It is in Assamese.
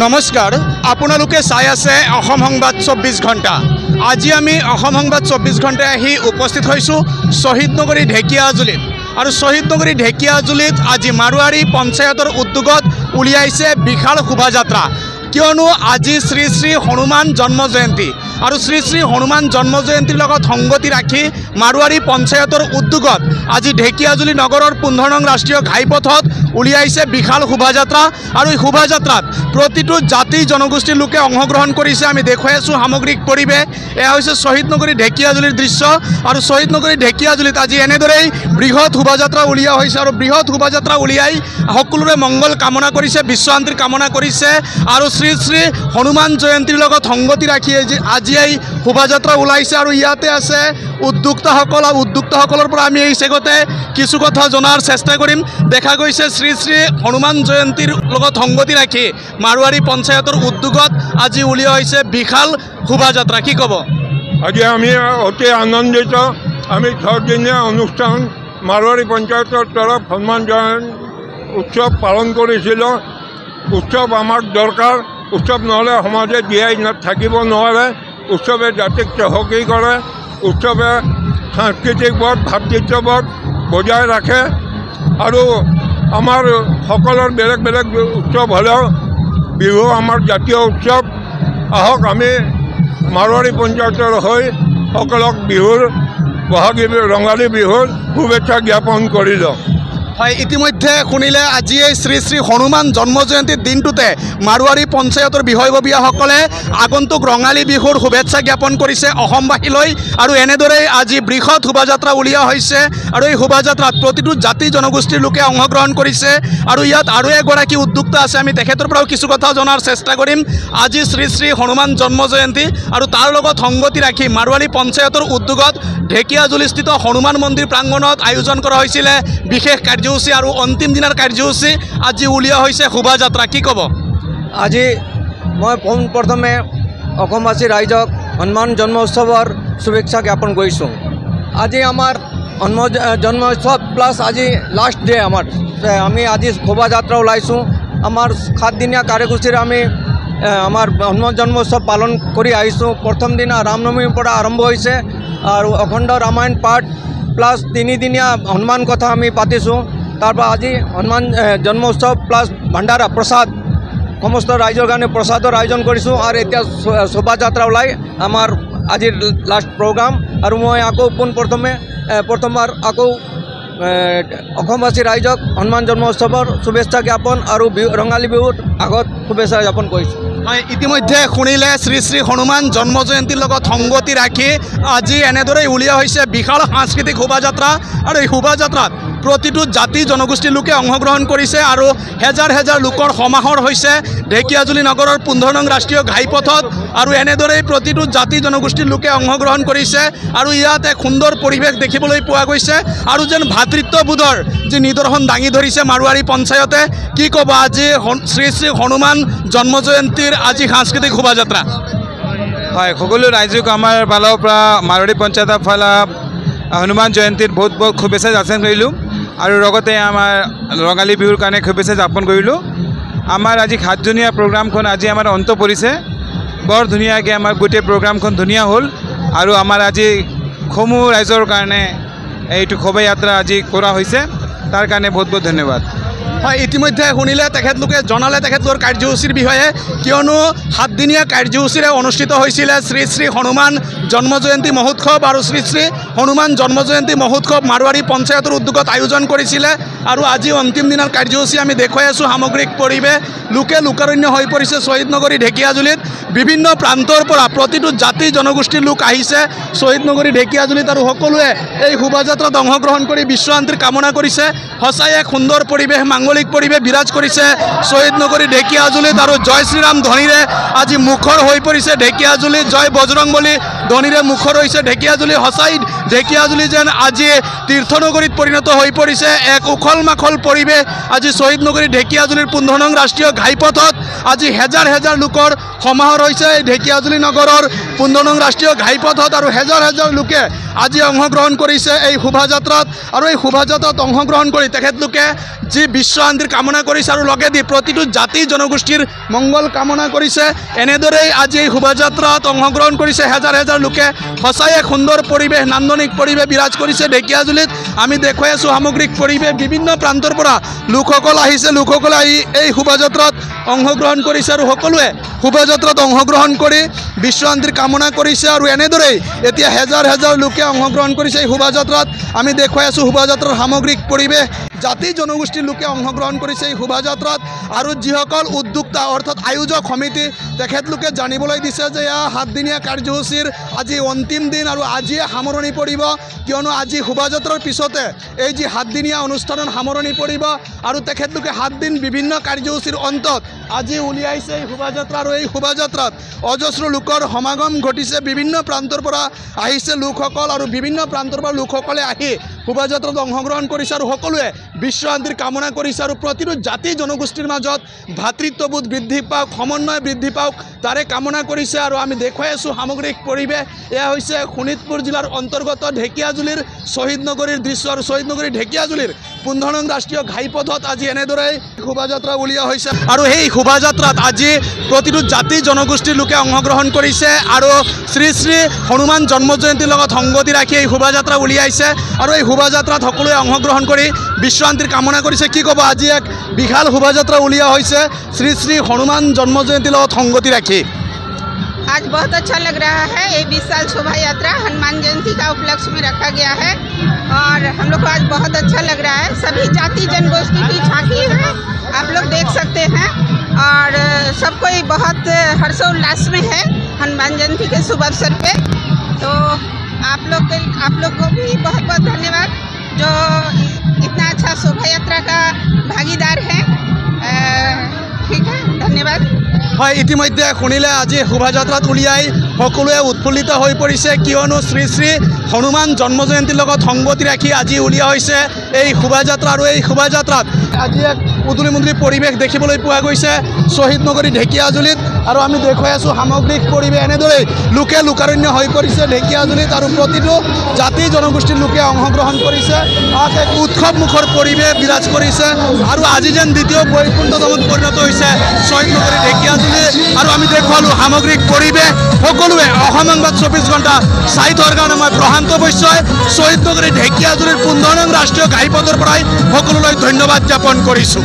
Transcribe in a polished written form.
नमस्कार आपनालोके चाই আছে অসম সংবাদ 24 ঘণ্টা। আজি আমি অসম সংবাদ 24 ঘণ্টায় আহি উপস্থিত হইছো শহীদ নগরী ঢেকিয়াজুলিত আৰু শহীদ নগৰী ঢেকিয়াজুলিত আজি মাৰুৱাৰী পঞ্চায়তৰ উদ্যোগত উলিয়াইছে বিশাল শোভাযাত্ৰা। কিয়নো আজি শ্ৰী শ্ৰী হনুমান জন্ম জয়ন্তী আৰু শ্ৰী শ্ৰী হনুমান জন্ম জয়ন্তীৰ লগত সংগতি ৰাখি মাৰুৱাৰী পঞ্চায়তৰ উদ্যোগত আজি ঢেকিয়াজুলি নগৰৰ 15 নং ৰাষ্ট্ৰীয় ঘাইপথত উলিয়াইছে বিশাল শোভাযাত্ৰা। আৰু এই শোভাযাত্ৰাত প্ৰতিটো জাতি জনগোষ্ঠীৰ লোকে অংশগ্ৰহণ কৰিছে। আমি দেখুৱাই আছোঁ সামগ্ৰিক পৰিৱেশ। এয়া হৈছে শহীদ নগৰী ঢেকিয়াজুলিৰ দৃশ্য আৰু শহীদ নগৰী ঢেকিয়াজুলিত আজি এনেদৰেই বৃহৎ শোভাযাত্ৰা উলিওৱা হৈছে আৰু বৃহৎ শোভাযাত্ৰা উলিয়াই সকলোৰে মংগল কামনা কৰিছে, বিশ্বশান্তিৰ কামনা কৰিছে আৰু শ্ৰী শ্ৰী হনুমান জয়ন্তীৰ লগত সংগতি ৰাখি আজি এই শোভাযাত্ৰা ওলাইছে। আৰু ইয়াতে আছে উদ্যোক্তাসকল আৰু উদ্যোক্তাসকলৰ পৰা আমি এই চেগতে কিছু কথা জনাৰ চেষ্টা কৰিম। দেখা গৈছে শ্ৰী শ্ৰী হনুমান জয়ন্তীৰ লগত সংগতি ৰাখি মাৰুৱাৰী পঞ্চায়তৰ উদ্যোগত আজি উলিওৱা হৈছে বিশাল শোভাযাত্ৰা। কি ক'ব? আজি আমি অতি আনন্দিত। আমি 6 দিনীয়া অনুষ্ঠান মাৰুৱাৰী পঞ্চায়তৰ তৰফ হনুমান জয়ন্তী উৎসৱ পালন কৰিছিলোঁ। উৎসৱ আমাক দৰকাৰ। উৎসৱ নহ'লে সমাজে জীয়াই থাকিব নোৱাৰে। উৎসৱে জাতিক চহকী কৰে। উৎসৱে সাংস্কৃতিকবোধ ভাতৃত্ববোধ বজাই ৰাখে। আৰু আমাৰ সকলৰ বেলেগ বেলেগ উৎসৱ হ'লেও বিহু আমাৰ জাতীয় উৎসৱ। আহক আমি মাৰুৱাৰী পঞ্চায়তৰ হৈ সকলক বিহুৰ বহাগী ৰঙালী বিহুৰ শুভেচ্ছা জ্ঞাপন কৰিলোঁ। হয়, ইতিমধ্যে শুনিলে আজি এই শ্ৰী শ্ৰী হনুমান জন্ম জয়ন্তীৰ দিনটোতে মাৰুৱাৰী পঞ্চায়তৰ বিষয়ববীয়াসকলে আগন্তুক ৰঙালী বিহুৰ শুভেচ্ছা জ্ঞাপন কৰিছে অসমবাসীলৈ। আৰু এনেদৰেই আজি বৃহৎ শোভাযাত্ৰা উলিওৱা হৈছে আৰু এই শোভাযাত্ৰাত প্ৰতিটো জাতি জনগোষ্ঠীৰ লোকে অংশগ্ৰহণ কৰিছে। আৰু ইয়াত আৰু এগৰাকী উদ্যোক্তা আছে, আমি তেখেতৰ পৰাও কিছু কথা জনাৰ চেষ্টা কৰিম। আজি শ্ৰী শ্ৰী হনুমান জন্ম জয়ন্তী আৰু তাৰ লগত সংগতি ৰাখি মাৰুৱাৰী পঞ্চায়তৰ উদ্যোগত ঢেকিয়াজুলিস্থিত হনুমান মন্দিৰ প্ৰাংগণত আয়োজন কৰা হৈছিলে বিশেষ কাৰ্যসূচী আৰু অন্তিম দিনৰ কাৰ্যসূচী আজি উলিওৱা হৈছে শোভাযাত্ৰা। কি ক'ব? আজি মই পোনপ্ৰথমে অসমবাসী ৰাইজক হনুমান জন্ম উৎসৱৰ শুভেচ্ছা জ্ঞাপন কৰিছোঁ। আজি আমাৰ জন্ম উৎসৱ প্লাছ আজি লাষ্ট ডে আমি আজি শোভাযাত্ৰা ওলাইছোঁ। আমাৰ 7 দিনীয়া কাৰ্যসূচীৰে আমি আমাৰ হনুমান জন্ম উৎসৱ পালন কৰি আহিছোঁ। প্ৰথম দিনা ৰামনৱমীৰ পৰা আৰম্ভ হৈছে আৰু অখণ্ড ৰামায়ণ পাঠ প্লাছ 3 দিনীয়া হনুমান কথা আমি পাতিছোঁ। তাৰপৰা আজি হনুমান জন্ম উৎসৱ প্লাছ ভাণ্ডাৰা প্ৰসাদ সমস্ত ৰাইজৰ কাৰণে প্ৰসাদৰ আয়োজন কৰিছোঁ। আৰু এতিয়া শোভাযাত্ৰা ওলাই আমাৰ আজিৰ লাষ্ট প্ৰগ্ৰাম। আৰু মই আকৌ প্ৰথমবাৰ আকৌ অসমবাসী ৰাইজক হনুমান জন্ম উৎসৱৰ শুভেচ্ছা জ্ঞাপন আৰু ৰঙালী বিহুৰ আগত শুভেচ্ছা জ্ঞাপন কৰিছোঁ। হয়, ইতিমধ্যে শুনিলে শ্ৰী শ্ৰী হনুমান জন্ম জয়ন্তীৰ লগত সংগতি ৰাখি আজি এনেদৰেই উলিওৱা হৈছে বিশাল সাংস্কৃতিক শোভাযাত্ৰা। আৰু এই শোভাযাত্ৰাত প্ৰতিটো জাতি জনগোষ্ঠীৰ লোকে অংশগ্ৰহণ কৰিছে আৰু হেজাৰ হেজাৰ লোকৰ সমাগম হৈছে ঢেকিয়াজুলি নগৰৰ 15 নং ৰাষ্ট্ৰীয় ঘাইপথত। আৰু এনেদৰেই প্ৰতিটো জাতি জনগোষ্ঠীৰ লোকে অংশগ্ৰহণ কৰিছে আৰু ইয়াত এক সুন্দৰ পৰিৱেশ দেখিবলৈ পোৱা গৈছে আৰু যেন ভাতৃত্ববোধৰ যি নিদৰ্শন দাঙি ধৰিছে মাৰুৱাৰী পঞ্চায়তে। কি ক'ব আজি শ্ৰী শ্ৰী হনুমান জন্ম জয়ন্তীৰ আজি সাংস্কৃতিক শোভাযাত্ৰা? হয়, সকলো ৰাইজক আমাৰ ফালৰ পৰা মাৰুৱাৰী পঞ্চায়তৰ ফালে হনুমান জয়ন্তীৰ বহুত বহুত শুভেচ্ছা জ্ঞাপন কৰিলোঁ আৰু লগতে আমাৰ ৰঙালী বিহুৰ কাৰণে শুভেচ্ছা জ্ঞাপন কৰিলোঁ। আমাৰ আজি 7জনীয়া প্ৰগ্ৰামখন আজি আমাৰ অন্ত পৰিছে। বৰ ধুনীয়াকৈ আমাৰ গোটেই প্ৰগ্ৰামখন ধুনীয়া হ'ল আৰু আমাৰ আজি সমূহ ৰাইজৰ কাৰণে এইটো শোভাযাত্ৰা আজি কৰা হৈছে। তাৰ কাৰণে বহুত বহুত ধন্যবাদ। হয়, ইতিমধ্যে শুনিলে তেখেতলোকে জনালে তেখেতলোকৰ কাৰ্যসূচীৰ বিষয়ে। কিয়নো 7 দিনীয়া কাৰ্যসূচীৰে অনুষ্ঠিত হৈছিলে শ্ৰী শ্ৰী হনুমান জন্ম জয়ন্তী মহোৎসৱ আৰু শ্ৰী শ্ৰী হনুমান জন্ম জয়ন্তী মহোৎসৱ মাৰুৱাৰী পঞ্চায়তৰ উদ্যোগত আয়োজন কৰিছিলে। আৰু আজি অন্তিম দিনৰ কাৰ্যসূচী আমি দেখুৱাই আছোঁ সামগ্ৰিক পৰিৱেশ। লোকে লোকাৰণ্য হৈ পৰিছে শহীদ নগৰী ঢেকিয়াজুলিত। বিভিন্ন প্ৰান্তৰ পৰা প্ৰতিটো জাতি জনগোষ্ঠীৰ লোক আহিছে শহীদ নগৰী ঢেকিয়াজুলিত আৰু সকলোৱে এই শোভাযাত্ৰাত অংশগ্ৰহণ কৰি বিশ্বশান্তিৰ কামনা কৰিছে। সঁচাই এক সুন্দৰ পৰিৱেশ, মাংগলিক পৰিৱেশ বিৰাজ কৰিছে শহীদ নগৰী ঢেকিয়াজুলিত। আৰু জয় শ্ৰীৰাম ধ্বনিৰে আজি মুখৰ হৈ পৰিছে ঢেকিয়াজুলি। জয় বজৰংবলী ধ্বনিৰে মুখৰ হৈছে ঢেকিয়াজুলি। সঁচাই ঢেকিয়াজুলি যেন আজি তীৰ্থনগৰীত পৰিণত হৈ পৰিছে। এক উখল মাখল পৰিৱেশ আজি শ্বহীদ নগৰী ঢেকিয়াজুলিৰ 15 নং ৰাষ্ট্ৰীয় ঘাইপথত আজি হেজাৰ হেজাৰ লোকৰ সমাহাৰ হৈছে। এই ঢেকিয়াজুলি নগৰৰ 15 নং ৰাষ্ট্ৰীয় ঘাইপথত আৰু হেজাৰ হেজাৰ লোকে আজি অংশগ্ৰহণ কৰিছে এই শোভাযাত্ৰাত। আৰু এই শোভাযাত্ৰাত অংশগ্ৰহণ কৰি তেখেতলোকে যি বিশ্ব শান্তিৰ কামনা কৰিছে আৰু লগেদি প্ৰতিটো জাতি জনগোষ্ঠীৰ মংগল কামনা কৰিছে। এনেদৰেই আজি এই শোভাযাত্ৰাত অংশগ্ৰহণ কৰিছে হেজাৰ হেজাৰ লোকে। সঁচাই এক সুন্দৰ পৰিৱেশ, নান্দনিক পৰিৱেশ বিৰাজ কৰিছে ঢেকিয়াজুলিত। আমি দেখুৱাই আছোঁ সামগ্ৰিক পৰিৱেশ, বিভিন্ন প্ৰান্তৰ পৰা লোকসকল আহিছে। লোকসকলে আহি এই শোভাযাত্ৰাত অংশগ্ৰহণ কৰিছে আৰু সকলোৱে শোভাযাত্ৰাত অংশগ্ৰহণ কৰি বিশ্ব শান্তিৰ কামনা কৰিছে। আৰু এনেদৰেই এতিয়া হেজাৰ হেজাৰ লোকে অংশগ্ৰহণ কৰিছে এই শোভাযাত্ৰাত। আমি দেখুৱাই আছোঁ শোভাযাত্ৰাৰ সামগ্ৰিক পৰিৱেশ, জাতি জনগোষ্ঠীৰ লোকে অংশগ্ৰহণ কৰিছে এই শোভাযাত্ৰাত। আৰু যিসকল উদ্যোক্তা অৰ্থাৎ আয়োজক সমিতি তেখেতলোকে জানিবলৈ দিছে যে এয়া 7 দিনীয়া কাৰ্যসূচীৰ আজি অন্তিম দিন আৰু আজিয়ে সামৰণি পৰিব। কিয়নো আজি শোভাযাত্ৰাৰ পিছতে এই যি 7 দিনীয়া অনুষ্ঠানৰ সামৰণি পৰিব আৰু তেখেতলোকে 7 দিন বিভিন্ন কাৰ্যসূচীৰ অন্তত আজি উলিয়াইছে এই শোভাযাত্ৰা। আৰু এই শোভাযাত্ৰাত অজস্ৰ লোকৰ সমাগম ঘটিছে। বিভিন্ন প্ৰান্তৰ পৰা আহিছে লোকসকল আৰু বিভিন্ন প্ৰান্তৰ পৰা লোকসকলে আহি শোভাযাত্ৰাত অংশগ্ৰহণ কৰিছে আৰু সকলোৱে বিশ্ব শান্তিৰ কামনা কৰিছে। আৰু প্ৰতিটো জাতি জনগোষ্ঠীৰ মাজত ভাতৃত্ববোধ বৃদ্ধি পাওক, সমন্বয় বৃদ্ধি পাওক, তাৰে কামনা কৰিছে। আৰু আমি দেখুৱাই আছোঁ সামগ্ৰিক পৰিৱেশ। এয়া হৈছে শোণিতপুৰ জিলাৰ অন্তৰ্গত ঢেকিয়াজুলিৰ শ্বহীদ নগৰীৰ দৃশ্য। আৰু শ্বহীদ নগৰী ঢেকিয়াজুলিৰ 15 নং ৰাষ্ট্ৰীয় ঘাইপথত আজি এনেদৰেই শোভাযাত্ৰা উলিওৱা হৈছে। আৰু সেই শোভাযাত্ৰাত আজি প্ৰতিটো জাতি জনগোষ্ঠীৰ লোকে অংশগ্ৰহণ কৰিছে আৰু শ্ৰী শ্ৰী হনুমান জন্ম জয়ন্তীৰ লগত সংগতি ৰাখি এই শোভাযাত্ৰা উলিয়াইছে। আৰু এই শোভাযাত্ৰাত সকলোৱে অংশগ্ৰহণ কৰি বিশ্ব শান্তিৰ কামনা কৰিছে। কি ক'ব, আজি এক বিশাল শোভাযাত্ৰা উলিওৱা হৈছে শ্ৰী শ্ৰী হনুমান জন্ম জয়ন্তীৰ লগত সংগতি ৰাখি। आज बहुत अच्छा लग रहा है। ये 20 साल शोभा यात्रा हनुमान जयंती का उपलक्ष्य में रखा गया है और हम लोग को आज बहुत अच्छा लग रहा है। सभी जाति जनगोष्ठी की झांकी है, आप लोग देख सकते हैं और सब कोई बहुत हर्षोल्लास में है हनुमान जयंती के शुभ अवसर पे। तो आप लोग को भी बहुत बहुत धन्यवाद जो इतना अच्छा शोभा यात्रा का भागीदार हैं। ठीक है, धन्यवाद। হয়, ইতিমধ্যে শুনিলে আজি শোভাযাত্ৰাত উলিয়াই সকলোৱে উৎফুল্লিত হৈ পৰিছে। কিয়নো শ্ৰী শ্ৰী হনুমান জন্ম জয়ন্তীৰ লগত সংগতি ৰাখি আজি উলিওৱা হৈছে এই শোভাযাত্ৰা। আৰু এই শোভাযাত্ৰাত আজি এক উদুলিমুদুলি পৰিৱেশ দেখিবলৈ পোৱা গৈছে শ্বহীদ নগৰী ঢেকিয়াজুলিত। আৰু আমি দেখুৱাই আছোঁ সামগ্ৰিক পৰিৱেশ। এনেদৰেই লোকে লোকাৰণ্য হৈ পৰিছে ঢেকিয়াজুলিত আৰু প্ৰতিটো জাতি জনগোষ্ঠীৰ লোকে অংশগ্ৰহণ কৰিছে। এক উৎসৱমুখৰ পৰিৱেশ বিৰাজ কৰিছে। আৰু আজি যেন দ্বিতীয় বৈকুণ্ঠধামত পৰিণত হৈছে শ্বহীদ নগৰী ঢেকিয়াজুলি। আৰু আমি দেখুৱালোঁ সামগ্ৰিক পৰিৱেশ। সকলোৱে অসম সংবাদ 24 ঘণ্টা চাই থকাৰ কাৰণে মই প্ৰশান্ত বৈশ্যই শ্বহীদ নগৰী ঢেকিয়াজুলিৰ 15 নং ৰাষ্ট্ৰীয় ঘাইপথৰ পৰাই সকলোলৈ ধন্যবাদ জ্ঞাপন কৰিছোঁ।